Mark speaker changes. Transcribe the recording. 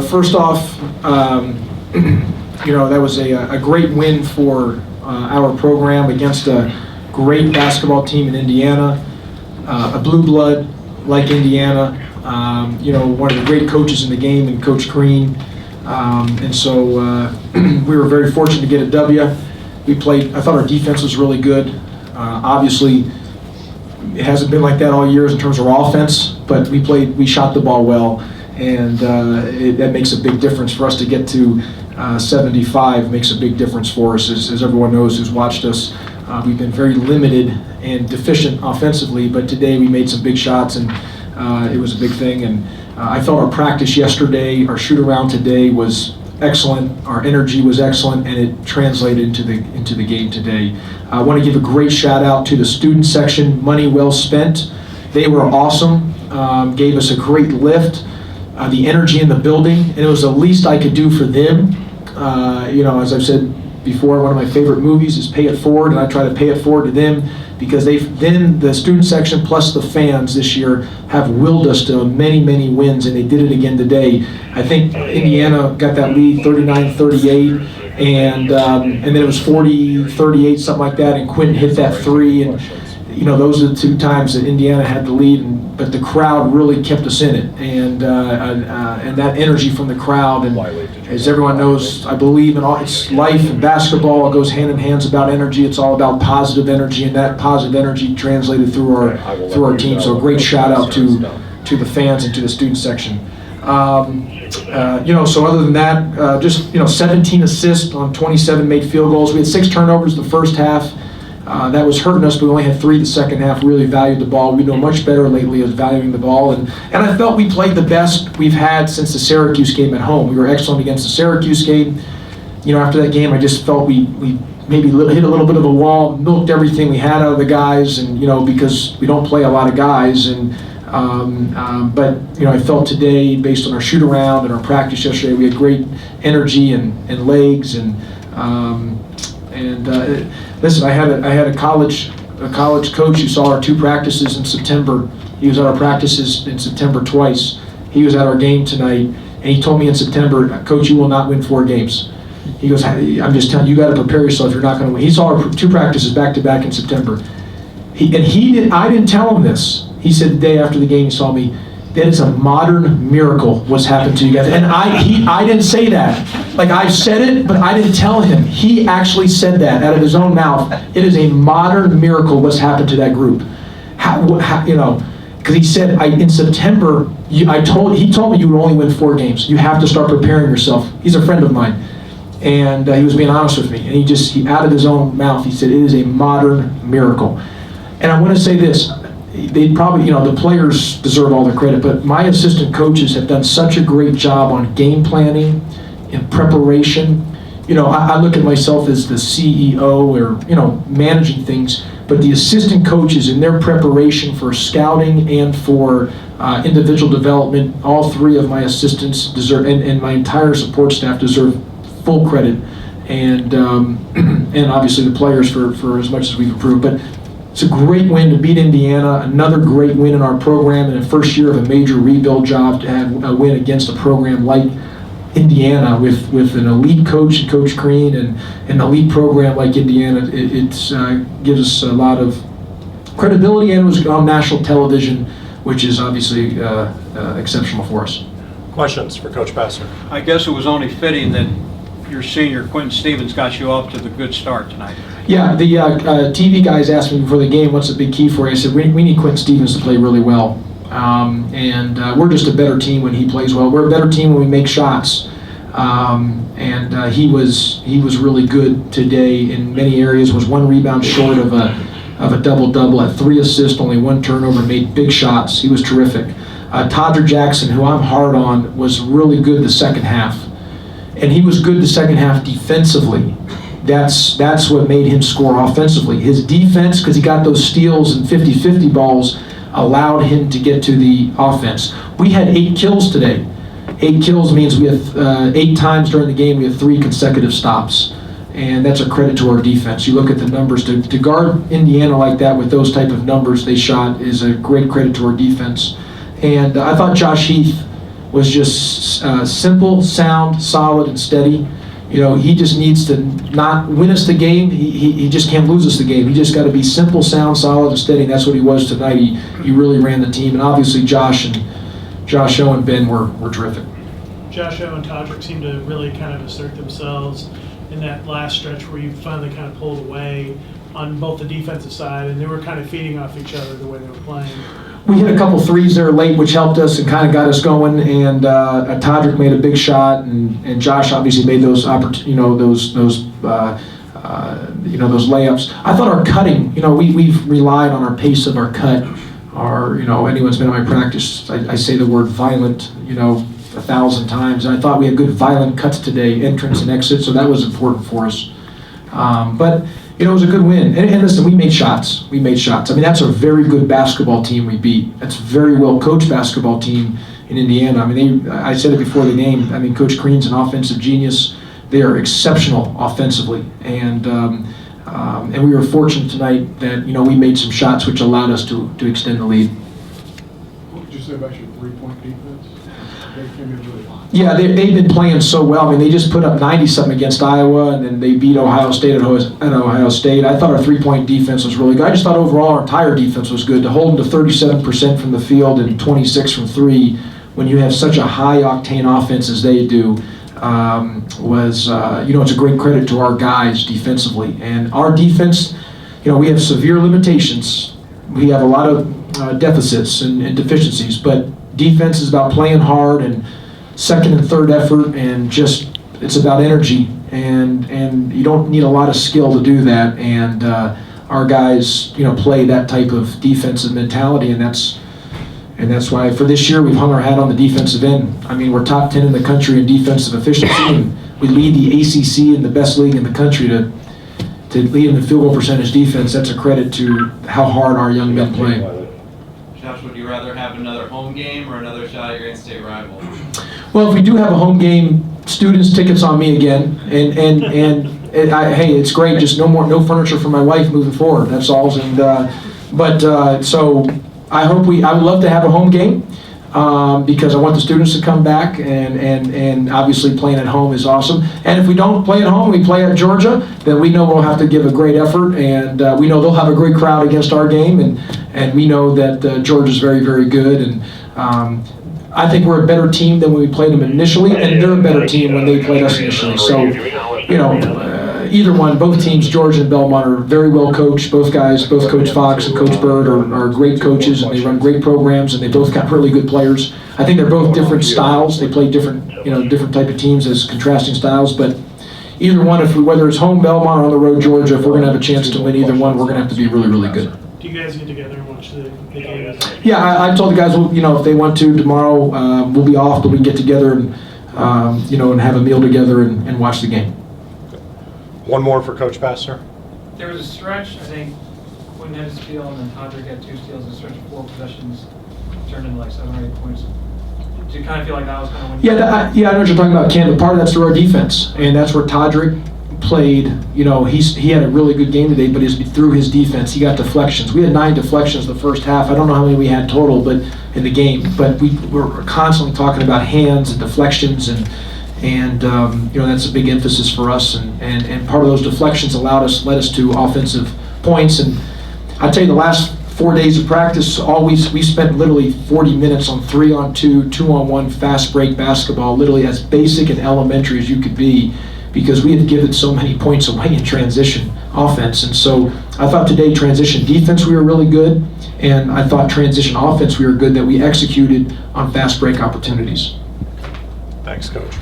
Speaker 1: first off, that was a great win for our program against a great basketball team in Indiana, a blue blood like Indiana, one of the great coaches in the game, and Coach Green. And so we were very fortunate to get a W. I thought our defense was really good. Obviously, it hasn't been like that all years in terms of our offense, but we shot the ball well, and that makes a big difference for us to get to 75. Makes a big difference for us, as everyone knows who's watched us. We've been very limited and deficient offensively, but today we made some big shots, and it was a big thing. And I felt our practice yesterday, our shoot around today was excellent. Our energy was excellent, and it translated into the game today. I want to give a great shout out to the student section. Money well spent. They were awesome. Gave us a great lift. The energy in the building, and it was the least I could do for them. As I've said before, one of my favorite movies is Pay It Forward, and I try to pay it forward to them, because the student section plus the fans this year have willed us to many, many wins, and they did it again today. I think Indiana got that lead 39-38, and then it was 40-38, something like that, and Quentin hit that three, and those are the two times that Indiana had the lead, but the crowd really kept us in it, and that energy from the crowd, and as everyone knows, I believe in it's life and basketball. It goes hand in hand about energy. It's all about positive energy, and that positive energy translated through our team. So a great shout out to the fans and to the student section. So other than that, 17 assists on 27 made field goals. We had 6 turnovers the first half. That was hurting us, but we only had 3 the second half. Really valued the ball. We know much better lately as valuing the ball, and I felt we played the best we've had since the Syracuse game at home. We were excellent against the Syracuse game. After that game, I just felt we maybe hit a little bit of a wall, milked everything we had out of the guys, and because we don't play a lot of guys, and but I felt today, based on our shoot around and our practice yesterday, we had great energy and legs, and listen, I had a college coach who saw our 2 practices in September. He was at our practices in September twice. He was at our game tonight, and he told me in September, "Coach, you will not win 4 games." He goes, "I'm just telling you, you got to prepare yourself. You're not going to win." He saw our 2 practices back to back in September. I didn't tell him this. He said the day after the game, he saw me, "That is a modern miracle what's happened to you guys." And I didn't say that. Like, I said it, but I didn't tell him. He actually said that out of his own mouth. It is a modern miracle what's happened to that group. Because he said in September, he told me you would only win 4 games. You have to start preparing yourself. He's a friend of mine, and he was being honest with me. And he out of his own mouth, he said it is a modern miracle. And I want to say this. They probably, the players deserve all the credit, but my assistant coaches have done such a great job on game planning and preparation. I look at myself as the CEO or, managing things, but the assistant coaches in their preparation for scouting and for individual development, all 3 of my assistants deserve, and my entire support staff deserve full credit, and obviously the players for as much as we've improved. But it's a great win to beat Indiana, another great win in our program, in the first year of a major rebuild job, to have a win against a program like Indiana with an elite coach, Coach Green, and an elite program like Indiana. It gives us a lot of credibility, and it was on national television, which is obviously exceptional for us.
Speaker 2: Questions for Coach Pastner?
Speaker 3: I guess it was only fitting that your senior, Quentin Stevens, got you off to the good start tonight.
Speaker 1: Yeah, the TV guys asked me before the game, what's the big key for you? I said, we need Quentin Stevens to play really well. And we're just a better team when he plays well. We're a better team when we make shots. He was really good today in many areas, was 1 rebound short of a double-double, had 3 assists, only 1 turnover, made big shots. He was terrific. Todrick Jackson, who I'm hard on, was really good the second half. And he was good the second half defensively. That's what made him score offensively. His defense, because he got those steals and 50-50 balls, allowed him to get to the offense. We had 8 kills today. 8 kills means we have 8 times during the game we have 3 consecutive stops. And that's a credit to our defense. You look at the numbers, to guard Indiana like that with those type of numbers they shot is a great credit to our defense. And I thought Josh Heath was just simple, sound, solid, and steady. You know, he just needs to not win us the game. He just can't lose us the game. He just got to be simple, sound, solid, and steady. And that's what he was tonight. He really ran the team. And obviously Josh O and Ben were terrific.
Speaker 4: Josh O and Todrick seemed to really kind of assert themselves in that last stretch where you finally kind of pulled away on both the defensive side, and they were kind of feeding off each other the way they were playing.
Speaker 1: We hit a couple threes there late, which helped us and kind of got us going. And Todrick made a big shot, and Josh obviously made those those layups. I thought our cutting, we've relied on our pace of our cut. Anyone's been in my practice, I say the word violent, 1,000 times. And I thought we had good violent cuts today, entrance and exit, so that was important for us. But it was a good win. And listen, we made shots. I mean, that's a very good basketball team we beat. That's a very well coached basketball team in Indiana. I mean, I said it before the game. I mean, Coach Crean's an offensive genius. They are exceptional offensively. And we were fortunate tonight that, we made some shots which allowed us to extend the lead.
Speaker 5: What would you say about your three-point defense? They came in really hot.
Speaker 1: Yeah, they've been playing so well. I mean, they just put up 90-something against Iowa, and then they beat Ohio State at Ohio State. I thought our three-point defense was really good. I just thought overall our entire defense was good. To hold them to 37% from the field and 26 from three when you have such a high-octane offense as they do it's a great credit to our guys defensively. And our defense, we have severe limitations. We have a lot of deficits and deficiencies, but defense is about playing hard and second and third effort, and just it's about energy, and you don't need a lot of skill to do that. And our guys, play that type of defensive mentality, and that's why for this year we've hung our hat on the defensive end. I mean, we're top 10 in the country in defensive efficiency, and we lead the ACC in the best league in the country to lead in the field goal percentage defense. That's a credit to how hard our young men play.
Speaker 6: Josh, would you rather have another home game or another shot at your in-state rival?
Speaker 1: Well, if we do have a home game, students' tickets on me again, and hey, it's great. Just no furniture for my wife moving forward. That's all. And so I would love to have a home game because I want the students to come back, and obviously playing at home is awesome. And if we don't play at home, we play at Georgia, then we know we'll have to give a great effort, and we know they'll have a great crowd against our game, and we know that Georgia's very, very good. And I think we're a better team than when we played them initially, and they're a better team when they played us initially. So, either one, both teams, Georgia and Belmont, are very well coached. Both guys, both Coach Fox and Coach Bird are great coaches, and they run great programs, and they both got really good players. I think they're both different styles. They play different type of teams as contrasting styles, but either one, whether it's home Belmont or on the road Georgia, if we're going to have a chance to win either one, we're going to have to be really, really good.
Speaker 4: Do you guys get together and watch the game?
Speaker 1: Yeah, I told the guys, if they want to tomorrow, we'll be off, but we can get together and and have a meal together and watch the game.
Speaker 2: One more for Coach Pastner.
Speaker 7: There was a stretch, I think, Quinn had a steal and then Todrick had 2 steals, a stretch of 4 possessions turned into like 7 or 8 points. Do you kind of feel like that was kind of when you...
Speaker 1: I know what you're talking about, Ken, but part of that's through our defense, and that's where Todrick played. He had a really good game today, but through his defense, he got deflections. We had 9 deflections the first half. I don't know how many we had total, but in the game. But we were constantly talking about hands and deflections, and that's a big emphasis for us. And part of those deflections led us to offensive points. And I tell you, the last 4 days of practice, we spent literally 40 minutes on 3-on-2, 2-on-1 fast break basketball, literally as basic and elementary as you could be, because we had given so many points away in transition offense. And so I thought today transition defense we were really good, and I thought transition offense we were good, that we executed on fast break opportunities.
Speaker 2: Thanks, Coach.